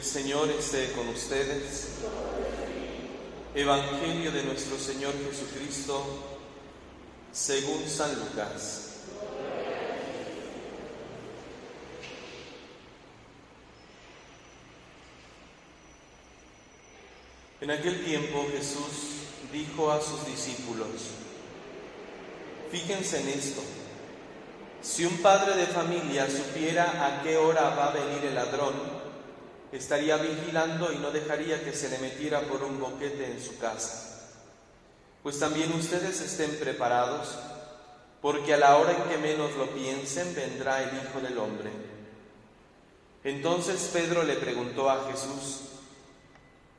Señor esté con ustedes. Evangelio de nuestro Señor Jesucristo según San Lucas. En aquel tiempo Jesús dijo a sus discípulos: fíjense en esto. Si un padre de familia supiera a qué hora va a venir el ladrón, estaría vigilando y no dejaría que se le metiera por un boquete en su casa. Pues también ustedes estén preparados, porque a la hora en que menos lo piensen vendrá el Hijo del Hombre. Entonces Pedro le preguntó a Jesús: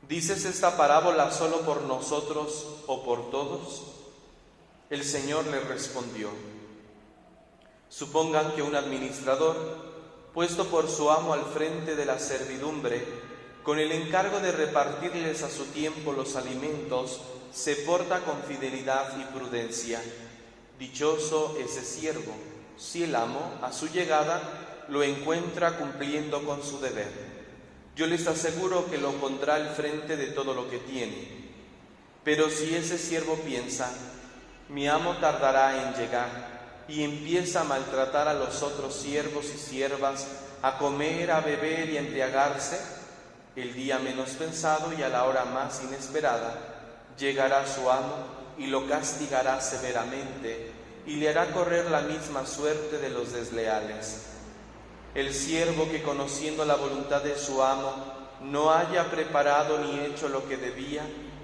¿dices esta parábola solo por nosotros o por todos? El Señor le respondió: supongan que un administrador, puesto por su amo al frente de la servidumbre, con el encargo de repartirles a su tiempo los alimentos, se porta con fidelidad y prudencia. Dichoso ese siervo, si el amo, a su llegada, lo encuentra cumpliendo con su deber. Yo les aseguro que lo pondrá al frente de todo lo que tiene. Pero si ese siervo piensa: mi amo tardará en llegar, y empieza a maltratar a los otros siervos y siervas, a comer, a beber y a embriagarse, el día menos pensado y a la hora más inesperada, llegará su amo y lo castigará severamente y le hará correr la misma suerte de los desleales. El siervo que, conociendo la voluntad de su amo, no haya preparado ni hecho lo que debía,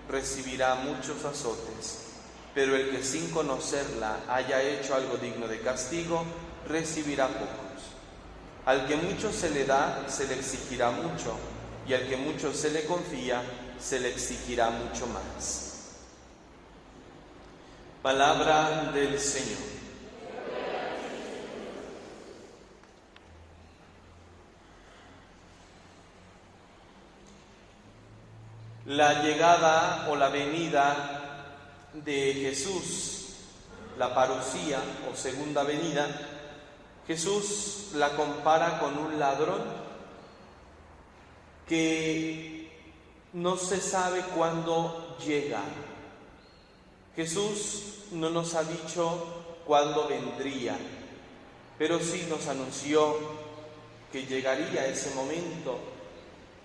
recibirá muchos azotes. Pero el que sin conocerla haya hecho algo digno de castigo, recibirá pocos. Al que mucho se le da, se le exigirá mucho, y al que mucho se le confía, se le exigirá mucho más. Palabra del Señor. La llegada o la venida de Jesús, la parusía o segunda venida, Jesús la compara con un ladrón que no se sabe cuándo llega. Jesús no nos ha dicho cuándo vendría, pero sí nos anunció que llegaría ese momento,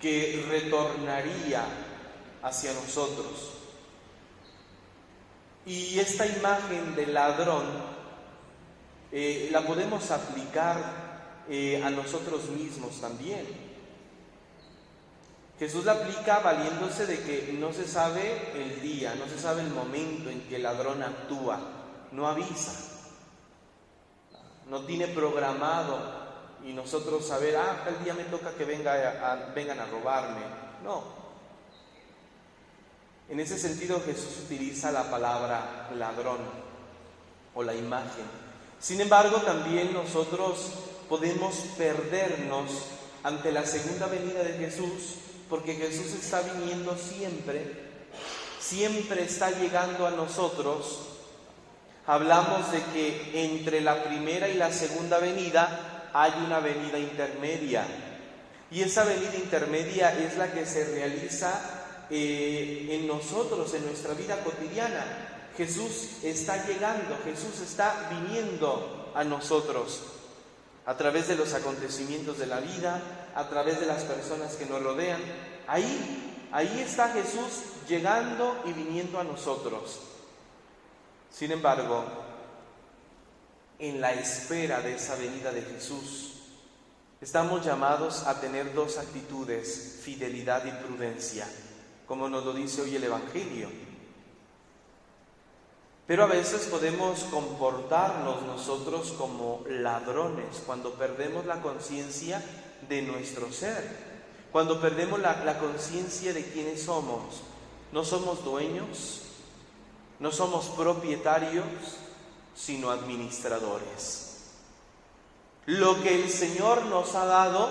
que retornaría hacia nosotros. Y esta imagen del ladrón la podemos aplicar a nosotros mismos también. Jesús la aplica valiéndose de que no se sabe el día, no se sabe el momento en que el ladrón actúa, no avisa, no tiene programado y nosotros saber, tal día me toca que vengan a robarme. No. En ese sentido Jesús utiliza la palabra ladrón o la imagen. Sin embargo, también nosotros podemos perdernos ante la segunda venida de Jesús, porque Jesús está viniendo siempre está llegando a nosotros. Hablamos de que entre la primera y la segunda venida hay una venida intermedia, y esa venida intermedia es la que se realiza en nosotros, en nuestra vida cotidiana. Jesús está llegando, Jesús está viniendo a nosotros a través de los acontecimientos de la vida, a través de las personas que nos rodean. Ahí está Jesús llegando y viniendo a nosotros. Sin embargo, en la espera de esa venida de Jesús, estamos llamados a tener dos actitudes: fidelidad y prudencia, como nos lo dice hoy el Evangelio. Pero a veces podemos comportarnos nosotros como ladrones cuando perdemos la conciencia de nuestro ser, cuando perdemos la conciencia de quiénes somos. No somos dueños, no somos propietarios, sino administradores. Lo que el Señor nos ha dado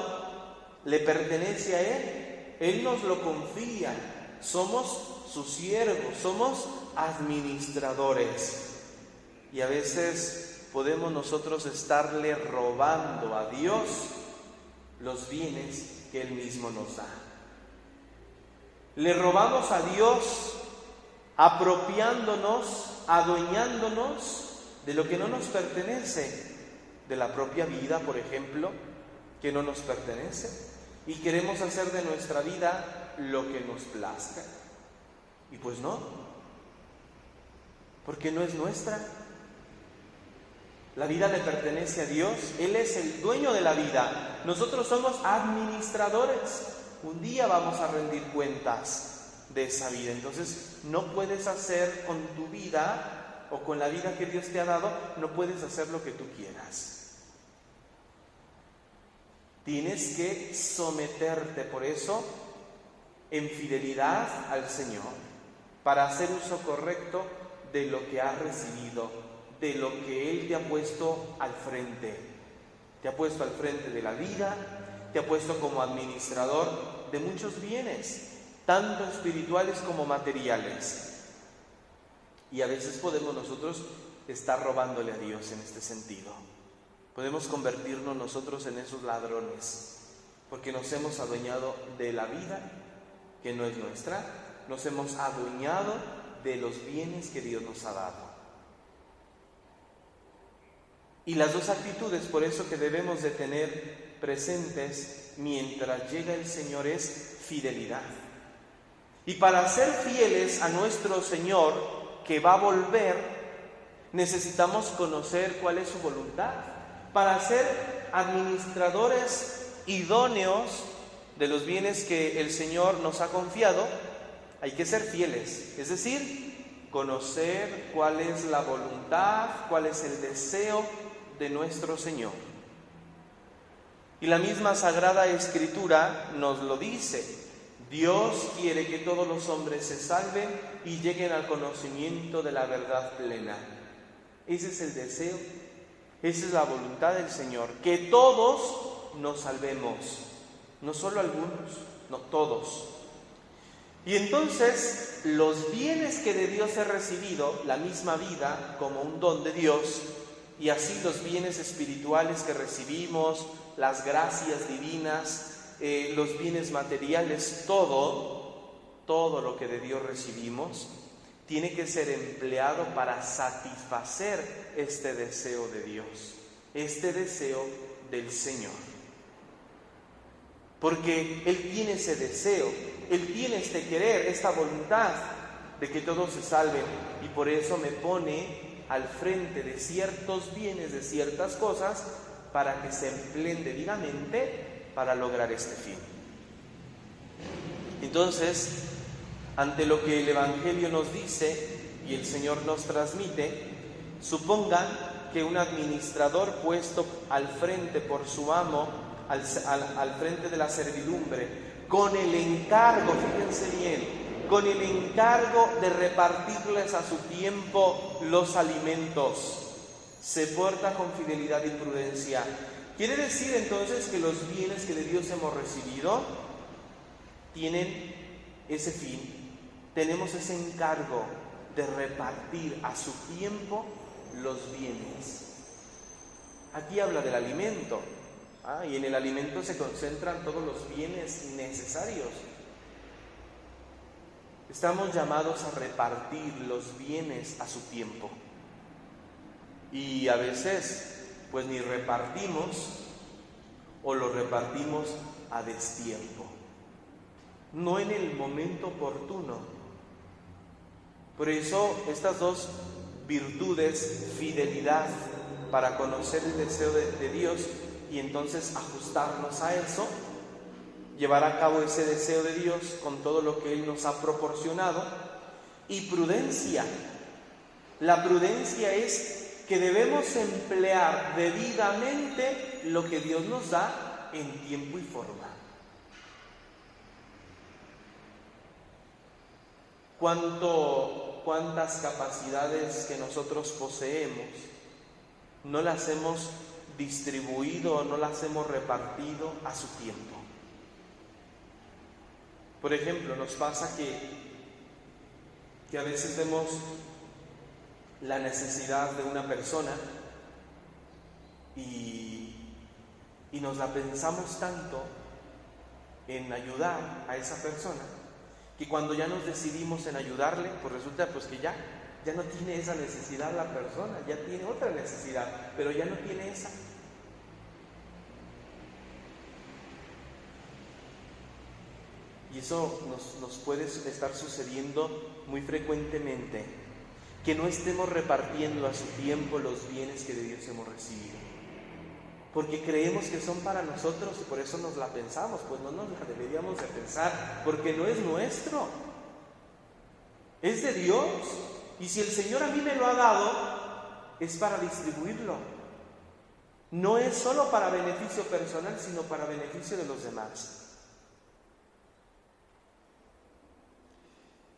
le pertenece a Él, Él nos lo confía. Somos sus siervos, somos administradores. Y a veces podemos nosotros estarle robando a Dios los bienes que Él mismo nos da. Le robamos a Dios apropiándonos, adueñándonos de lo que no nos pertenece, de la propia vida, por ejemplo, que no nos pertenece, y queremos hacer de nuestra vida lo que nos plazca. Y pues no, porque no es nuestra. La vida le pertenece a Dios, Él es el dueño de la vida. Nosotros somos administradores. Un día vamos a rendir cuentas de esa vida. Entonces, no puedes hacer con tu vida o con la vida que Dios te ha dado, no puedes hacer lo que tú quieras. Tienes que someterte, por eso, en fidelidad al Señor, para hacer uso correcto de lo que has recibido, de lo que Él te ha puesto al frente. Te ha puesto al frente de la vida, te ha puesto como administrador de muchos bienes, tanto espirituales como materiales. Y a veces podemos nosotros estar robándole a Dios en este sentido. Podemos convertirnos nosotros en esos ladrones, porque nos hemos adueñado de la vida que no es nuestra, nos hemos adueñado de los bienes que Dios nos ha dado. Y las dos actitudes, por eso que debemos de tener presentes mientras llega el Señor, es fidelidad. Y para ser fieles a nuestro Señor, que va a volver, necesitamos conocer cuál es su voluntad. Para ser administradores idóneos de los bienes que el Señor nos ha confiado, hay que ser fieles, es decir, conocer cuál es la voluntad, cuál es el deseo de nuestro Señor. Y la misma Sagrada Escritura nos lo dice: Dios quiere que todos los hombres se salven y lleguen al conocimiento de la verdad plena. Ese es el deseo, esa es la voluntad del Señor, que todos nos salvemos, no solo algunos, no todos. Y entonces los bienes que de Dios he recibido, la misma vida como un don de Dios, y así los bienes espirituales que recibimos, las gracias divinas, los bienes materiales, todo lo que de Dios recibimos, tiene que ser empleado para satisfacer este deseo de Dios, este deseo del Señor. Porque Él tiene ese deseo, Él tiene este querer, esta voluntad de que todos se salven, y por eso me pone al frente de ciertos bienes, de ciertas cosas, para que se empleen debidamente para lograr este fin. Entonces, ante lo que el Evangelio nos dice y el Señor nos transmite, supongan que un administrador puesto al frente por su amo, al frente de la servidumbre, con el encargo, fíjense bien, con el encargo de repartirles a su tiempo los alimentos, se porta con fidelidad y prudencia. Quiere decir entonces que los bienes que de Dios hemos recibido tienen ese fin. Tenemos ese encargo de repartir a su tiempo los bienes. Aquí habla del alimento, y en el alimento se concentran todos los bienes necesarios. Estamos llamados a repartir los bienes a su tiempo. Y a veces, pues ni repartimos o lo repartimos a destiempo, no en el momento oportuno. Por eso estas dos virtudes, fidelidad para conocer el deseo de Dios y entonces ajustarnos a eso, llevar a cabo ese deseo de Dios con todo lo que Él nos ha proporcionado, y prudencia. La prudencia es que debemos emplear debidamente lo que Dios nos da en tiempo y forma. ¿Cuántas capacidades que nosotros poseemos no las hemos distribuido o no las hemos repartido a su tiempo? Por ejemplo, nos pasa que a veces vemos la necesidad de una persona y nos la pensamos tanto en ayudar a esa persona que cuando ya nos decidimos en ayudarle, pues resulta pues que ya no tiene esa necesidad la persona, ya tiene otra necesidad, pero ya no tiene esa. Y eso nos puede estar sucediendo muy frecuentemente, que no estemos repartiendo a su tiempo los bienes que de Dios hemos recibido, porque creemos que son para nosotros y por eso nos la pensamos. Pues no nos la deberíamos de pensar, porque no es nuestro, es de Dios. Y si el Señor a mí me lo ha dado, es para distribuirlo. No es solo para beneficio personal, sino para beneficio de los demás.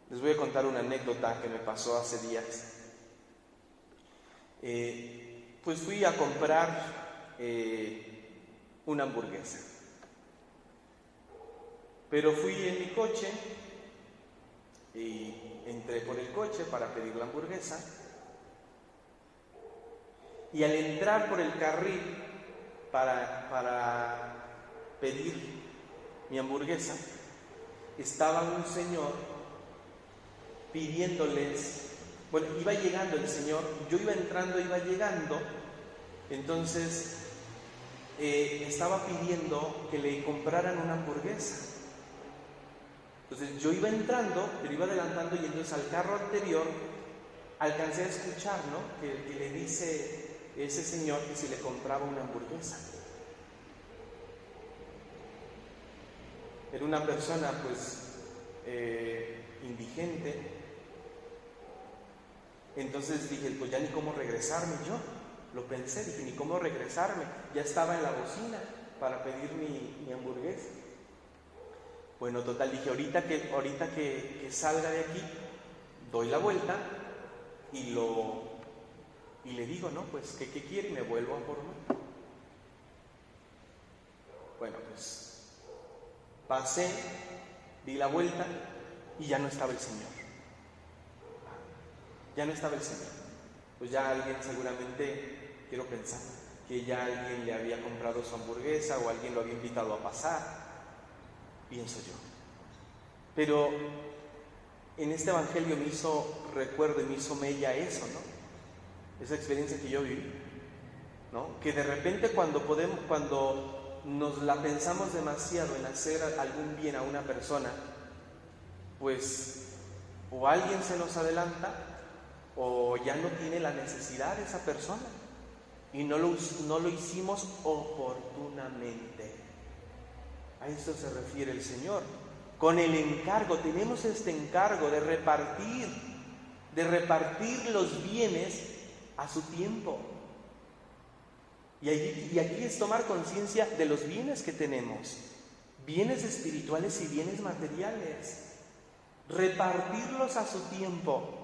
Les voy a contar una anécdota que me pasó hace días. Pues fui a comprar una hamburguesa. Pero fui en mi coche y entré por el coche para pedir la hamburguesa. Y al entrar por el carril para pedir mi hamburguesa, estaba un señor pidiéndoles, bueno, iba llegando el señor, yo iba entrando, iba llegando, entonces estaba pidiendo que le compraran una hamburguesa. Entonces yo iba entrando, pero iba adelantando, y entonces al carro anterior alcancé a escuchar, ¿no?, que le dice ese señor que si le compraba una hamburguesa. Era una persona pues indigente. Entonces dije, pues ya ni cómo regresarme. Yo lo pensé, dije, ni cómo regresarme, ya estaba en la bocina para pedir mi hamburguesa. Bueno, total, dije, ahorita que salga de aquí, doy la vuelta y le digo, ¿no?, pues ¿qué quiere? Y me vuelvo a formar. Bueno, pues pasé, di la vuelta y ya no estaba el señor. Ya no estaba el señor. Pues ya alguien, seguramente, quiero pensar, que ya alguien le había comprado su hamburguesa o alguien lo había invitado a pasar, pienso yo. Pero en este evangelio me hizo recuerdo y me hizo mella eso, ¿no? Esa experiencia que yo viví, ¿no? Que de repente cuando nos la pensamos demasiado en hacer algún bien a una persona, pues o alguien se nos adelanta o ya no tiene la necesidad de esa persona y no lo hicimos oportunamente. A eso se refiere el Señor. Con el encargo, tenemos este encargo de repartir los bienes a su tiempo. Y aquí es tomar conciencia de los bienes que tenemos, bienes espirituales y bienes materiales. Repartirlos a su tiempo,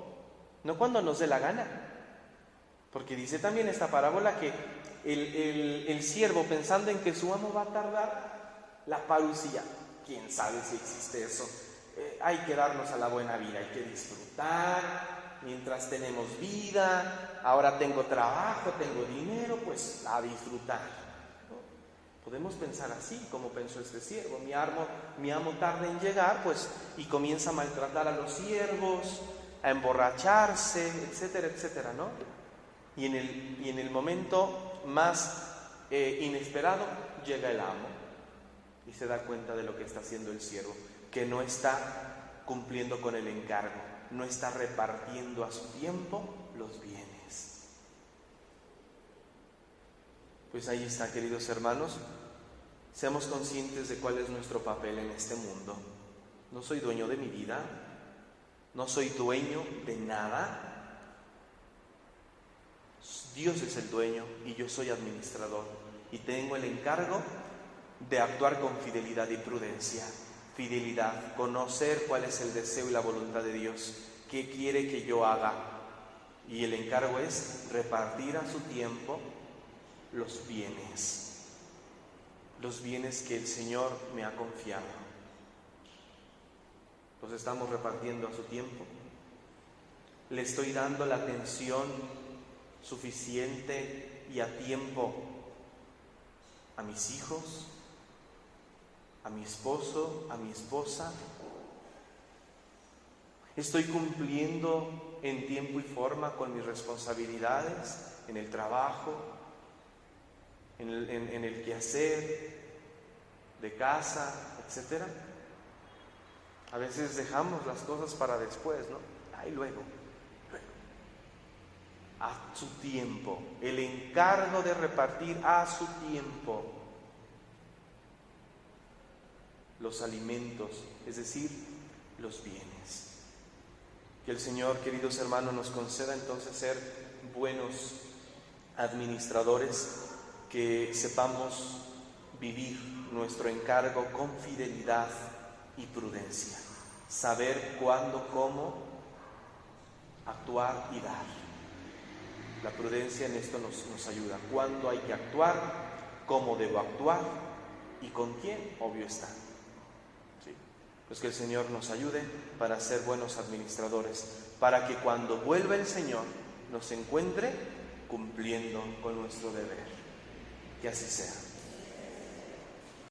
no cuando nos dé la gana. Porque dice también esta parábola que el siervo, pensando en que su amo va a tardar, la parucía. ¿Quién sabe si existe eso? Hay que darnos a la buena vida, hay que disfrutar mientras tenemos vida. Ahora tengo trabajo, tengo dinero, pues a disfrutar, ¿no? Podemos pensar así, como pensó este siervo. Mi amo tarda en llegar, pues, y comienza a maltratar a los siervos, a emborracharse, etcétera, etcétera, ¿no? Y en el momento más inesperado llega el amo. Y se da cuenta de lo que está haciendo el siervo, que no está cumpliendo con el encargo, no está repartiendo a su tiempo los bienes. Pues ahí está, queridos hermanos, seamos conscientes de cuál es nuestro papel en este mundo. No soy dueño de mi vida, no soy dueño de nada. Dios es el dueño y yo soy administrador, y tengo el encargo de actuar con fidelidad y prudencia. Fidelidad, conocer cuál es el deseo y la voluntad de Dios, qué quiere que yo haga, y el encargo es repartir a su tiempo los bienes que el Señor me ha confiado. Los estamos repartiendo a su tiempo. Le estoy dando la atención suficiente y a tiempo a mis hijos, a mi esposo, a mi esposa. ¿Estoy cumpliendo en tiempo y forma con mis responsabilidades en el trabajo, en el quehacer de casa, etcétera? A veces dejamos las cosas para después, ¿no? Ahí luego. A su tiempo. El encargo de repartir a su tiempo los alimentos, es decir, los bienes. Que el Señor, queridos hermanos, nos conceda entonces ser buenos administradores, que sepamos vivir nuestro encargo con fidelidad y prudencia, saber cuándo, cómo actuar y dar. La prudencia en esto nos ayuda. Cuándo hay que actuar, cómo debo actuar y con quién, obvio está. ¿Sí? Pues que el Señor nos ayude para ser buenos administradores, para que cuando vuelva el Señor nos encuentre cumpliendo con nuestro deber. Que así sea.